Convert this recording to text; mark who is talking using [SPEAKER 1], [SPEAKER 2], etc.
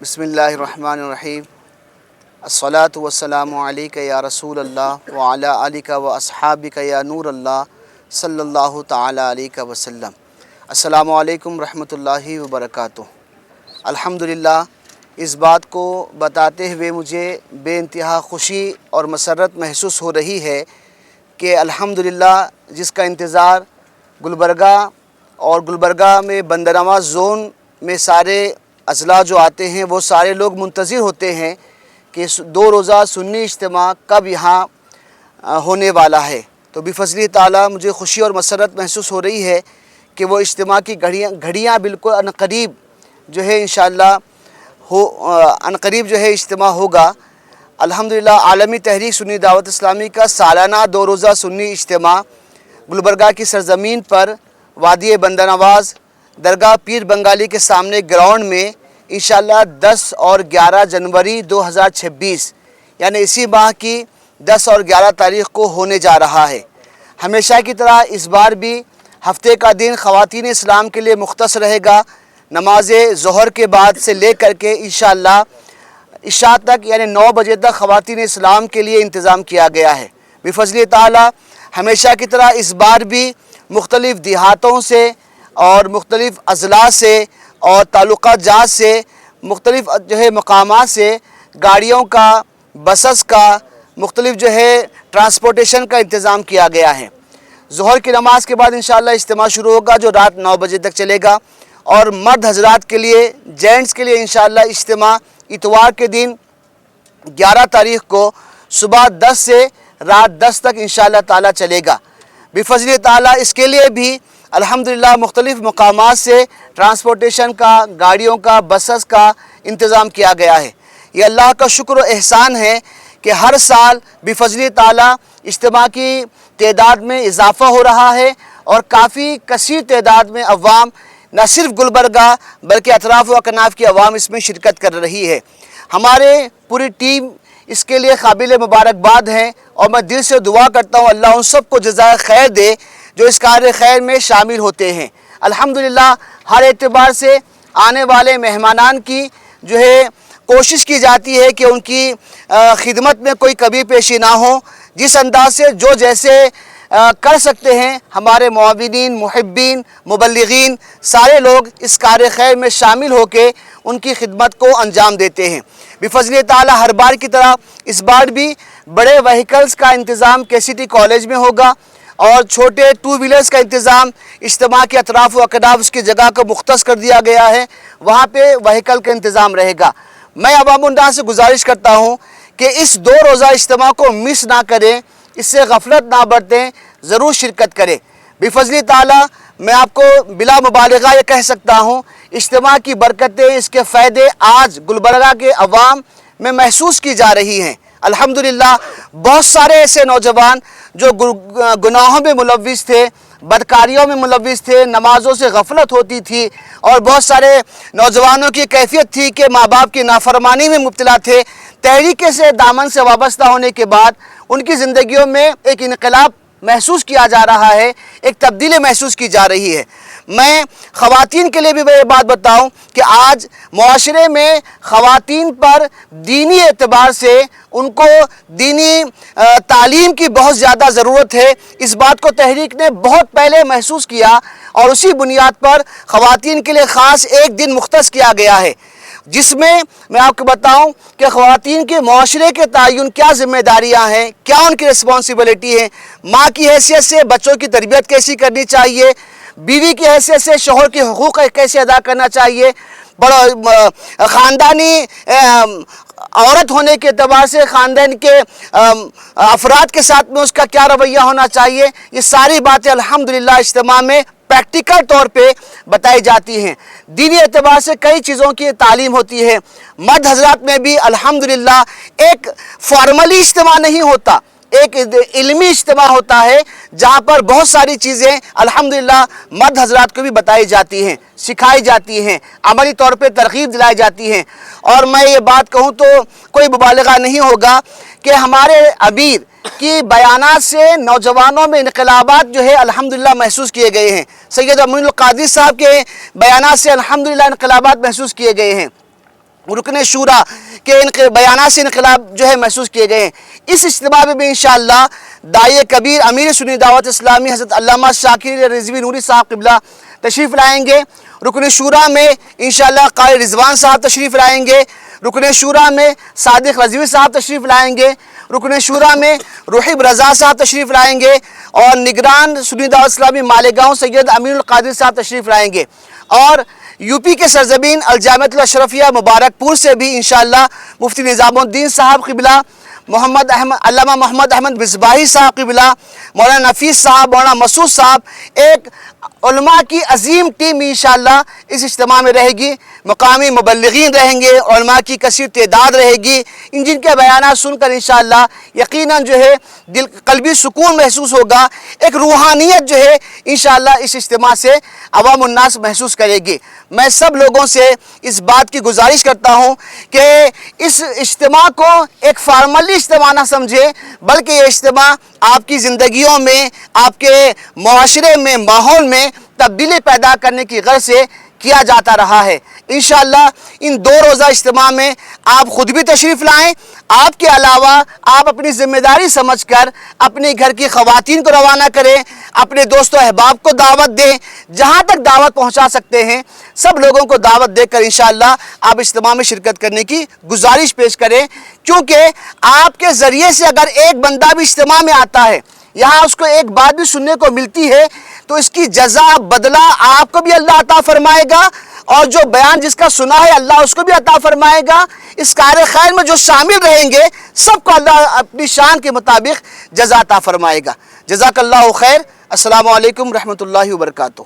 [SPEAKER 1] बिस्मिल्लाहिर्रहमानिर्रहीम अस्सलातु वस्सलामु अलैका या रसूल अल्लाह व अला आलिका व अस्हाबिका या नूर अल्लाह सल्लल्लाहु ताला अलैहि वसल्लम। अस्सलामु अलैकुम रहमतुल्लाहि व बरकातुहू। अल्हम्दुलिल्लाह, इस बात को बताते हुए मुझे बेइंतहा खुशी और मसरत महसूस हो रही है कि अल्हम्दुलिल्लाह जिसका इंतज़ार गुलबर्गा और गुलबर्गा में बंदरनवाज ज़ोन में सारे अज़ला जो आते हैं वो सारे लोग मुंतज़िर होते हैं कि 2 रोज़ा सुन्नी इज्तिमा कब यहाँ होने वाला है। तो बिफ़ज़्ल ताला मुझे खुशी और मसरत महसूस हो रही है कि वो इज्तिमा की घड़ियाँ बिल्कुल अनक़रीब जो है इंशाअल्लाह अनक़रीब जो है इज्तिमा होगा। अल्हम्दुलिल्लाह आलमी तहरीक सुन्नी दावत इस्लामी का सालाना 2 रोज़ा सुन्नी इज्तिमा गुलबर्गा की सरज़मीन पर वादी बंदरनवाज दरगाह पीर बंगाली के सामने ग्राउंड में इंशाअल्लाह 10 और 11 जनवरी 2026 यानी इसी माह की 10 और 11 तारीख़ को होने जा रहा है। हमेशा की तरह इस बार भी हफ्ते का दिन ख़वातीन इस्लाम के लिए मुख्तस रहेगा। नमाज ज़ोहर के बाद से लेकर के इंशाअल्लाह इशा तक यानी 9 बजे तक ख़वातीन इस्लाम के लिए इंतज़ाम किया गया है। बिफ़ज़्ल ताला हमेशा की तरह इस बार भी मुख्तलिफ़ देहातों से और मुख्तलिफ़ अज़ला से और ताल्लुक़ात जात से मुख्तलिफ़ जो है मकामात से गाड़ियों का, बसेस का, मुख्तलिफ़ जो है ट्रांसपोर्टेशन का इंतज़ाम किया गया है। ज़ोहर की नमाज के बाद इंशाअल्लाह इज्तिमा शुरू होगा जो रात 9 बजे तक चलेगा और मर्द हज़रात के लिए, जेंट्स के लिए इंशाअल्लाह इज्तिमा इतवार के दिन 11 तारीख़ को सुबह 10 से रात 10 तक इंशाअल्लाह ताला चलेगा। बिफ़ज़्ल ताला इसके लिए भी अल्हम्दुलिल्लाह मुख्तलिफ़ मकामात से ट्रांसपोर्टेशन का, गाड़ियों का, बसेस का इंतज़ाम किया गया है। ये अल्लाह का शुक्र और एहसान है कि हर साल बिफ़ज़्ल ताला इज्तिमा की तादाद में इजाफ़ा हो रहा है और काफ़ी कसीर तादाद में अवाम न सिर्फ गुलबर्गा बल्कि अतराफ़ व अकनाफ़ की अवाम इसमें शिरकत कर रही है। हमारे पूरी टीम इसके लिए काबिल मुबारकबाद हैं और मैं दिल से दुआ करता हूँ अल्लाह उन सब को जज़ाए खैर दे जो इस कार्य खैर में शामिल होते हैं। अल्हम्दुलिल्लाह हर एतबार से आने वाले मेहमानान की जो है कोशिश की जाती है कि उनकी खिदमत में कोई कमी पेशी ना हो। जिस अंदाज से जो जैसे कर सकते हैं हमारे मुआविनीन, मुहिब्बीन, मुबल्लिगीन सारे लोग इस कार्य खैर में शामिल होकर उनकी खिदमत को अंजाम देते हैं। बिफ़ज़्ल ताला हर बार की तरह इस बार भी बड़े वहीकल्स का इंतज़ाम केसीटी कॉलेज में होगा और छोटे 2 व्हीलर्स का इंतज़ाम इज्तिमा के अतराफ़ व अकनाफ़ उसकी जगह को मुख्तस कर दिया गया है, वहाँ पे वहीकल का इंतज़ाम रहेगा। मैं अवामुन्नास से गुजारिश करता हूँ कि इस 2 रोज़ा इज्तिमा को मिस ना करें, इससे गफलत ना बरतें, ज़रूर शिरकत करें। बिफ़ज़्ल ताला मैं आपको बिला मुबालगा ये कह सकता हूँ इज्तिमा की बरकतें, इसके फ़ायदे आज गुलबर्गा के अवाम में महसूस की जा रही हैं। अल्हम्दुलिल्लाह बहुत सारे ऐसे नौजवान जो गुनाहों में मुलव्विस थे, बदकारियों में मुलव्विस थे, नमाज़ों से गफलत होती थी और बहुत सारे नौजवानों की कैफियत थी कि माँ बाप की नाफरमानी में मुब्तला थे। तहरीके से दामन से वाबस्ता होने के बाद उनकी ज़िंदगियों में एक इनकलाब महसूस किया जा रहा है, एक तब्दीली महसूस की जा रही है। मैं ख़वातीन के लिए भी ये बात बताऊं कि आज मुआशरे में ख़वातीन पर दीनी एतबार से उनको दीनी तालीम की बहुत ज़्यादा ज़रूरत है। इस बात को तहरीक ने बहुत पहले महसूस किया और उसी बुनियाद पर ख़वातीन के लिए ख़ास एक दिन मुख्तस किया गया है, जिसमें मैं आपको बताऊं कि ख़वातीन के मुआशरे के तयन क्या ज़िम्मेदारियां हैं, क्या उनकी रिस्पॉन्सिबिलिटी है। माँ की हैसियत से बच्चों की तरबियत कैसी करनी चाहिए, बीवी की हैसियत से शौहर के हुकूक़ कैसे अदा करना चाहिए, बड़ा ख़ानदानी औरत होने के एतबार से ख़ानदान के अफराद के साथ में उसका क्या रवैया होना चाहिए, ये सारी बातें अल्हम्दुलिल्लाह इज्तिमा में प्रैक्टिकल तौर पे बताई जाती हैं। दीनी एतबार से कई चीज़ों की तालीम होती है। मर्द हज़रात में भी अल्हम्दुलिल्लाह एक फॉर्मली इज्तिमा नहीं होता, एक इल्मी इज्तिमा होता है जहाँ पर बहुत सारी चीज़ें अल्हम्दुलिल्लाह मर्द हज़रात को भी बताई जाती हैं, सिखाई जाती हैं, अमली तौर पे तरगीब दिलाई जाती हैं। और मैं ये बात कहूँ तो कोई मुबालगा नहीं होगा कि हमारे अमीर کی بیانات سے نوجوانوں میں انقلابات جو ہے الحمدللہ محسوس کیے گئے ہیں۔ سید معین القادری صاحب کے بیانات سے الحمدللہ انقلابات محسوس کیے گئے ہیں۔ رکن شورا کے بیانات سے انقلاب جو ہے محسوس کیے گئے ہیں۔ اس اجتماع میں بھی انشاءاللہ داعیہ کبیر امیر سنی دعوت اسلامی حضرت علامہ شاکر رضوی نوری صاحب قبلہ تشریف لائیں گے۔ رکن شورا میں انشاءاللہ قاری رضوان صاحب تشریف لائیں گے۔ رکن شورا میں صادق رضوی صاحب تشریف لائیں گے۔ رکن شورا میں روحیب رضا صاحب تشریف لائیں گے، اور نگران سنی دعوت اسلامی مالیگاؤں سید امین القادری صاحب تشریف لائیں گے۔ اور یو پی کے سرزمین الجامعۃ الاشرفیہ مبارک پور سے بھی انشاءاللہ مفتی نظام الدین صاحب قبلہ، علامہ محمد احمد مصباحی صاحب قبلہ، مولانا نفیس صاحب، مولانا مسعود صاحب، ایک علماء کی عظیم ٹیم انشاءاللہ اس اجتماع میں رہے گی۔ مقامی مبلغین رہیں گے، علماء کی کثیر تعداد رہے گی، جن کے بیانات سن کر انشاءاللہ یقیناً جو ہے قلبی سکون محسوس ہوگا، ایک روحانیت جو ہے انشاءاللہ اس اجتماع سے عوام الناس محسوس کرے گی۔ میں سب لوگوں سے اس بات کی گزارش کرتا ہوں کہ اس اجتماع کو ایک فارملی اجتماع نہ سمجھے، بلکہ یہ اجتماع آپ کی زندگیوں میں، آپ کے معاشرے میں، ماحول میں تبدیلی پیدا کرنے کی غرض سے کیا جاتا رہا ہے۔ انشاءاللہ ان 2 روزہ اجتماع میں آپ خود بھی تشریف لائیں، آپ کے علاوہ آپ اپنی ذمہ داری سمجھ کر اپنے گھر کی خواتین کو روانہ کریں، اپنے دوست و احباب کو دعوت دیں، جہاں تک دعوت پہنچا سکتے ہیں سب لوگوں کو دعوت دے کر انشاءاللہ آپ اجتماع میں شرکت کرنے کی گزارش پیش کریں، کیونکہ آپ کے ذریعے سے اگر ایک بندہ بھی اجتماع میں آتا ہے، یہاں اس کو ایک بات بھی سننے کو ملتی ہے، تو اس کی جزا بدلہ آپ کو بھی اللہ عطا فرمائے گا، اور جو بیان جس کا سنا ہے اللہ اس کو بھی عطا فرمائے گا۔ اس کار خیر میں جو شامل رہیں گے سب کو اللہ اپنی شان کے مطابق جزا عطا فرمائے گا۔ جزاک اللہ خیر۔ السلام علیکم رحمۃ اللہ وبرکاتہ۔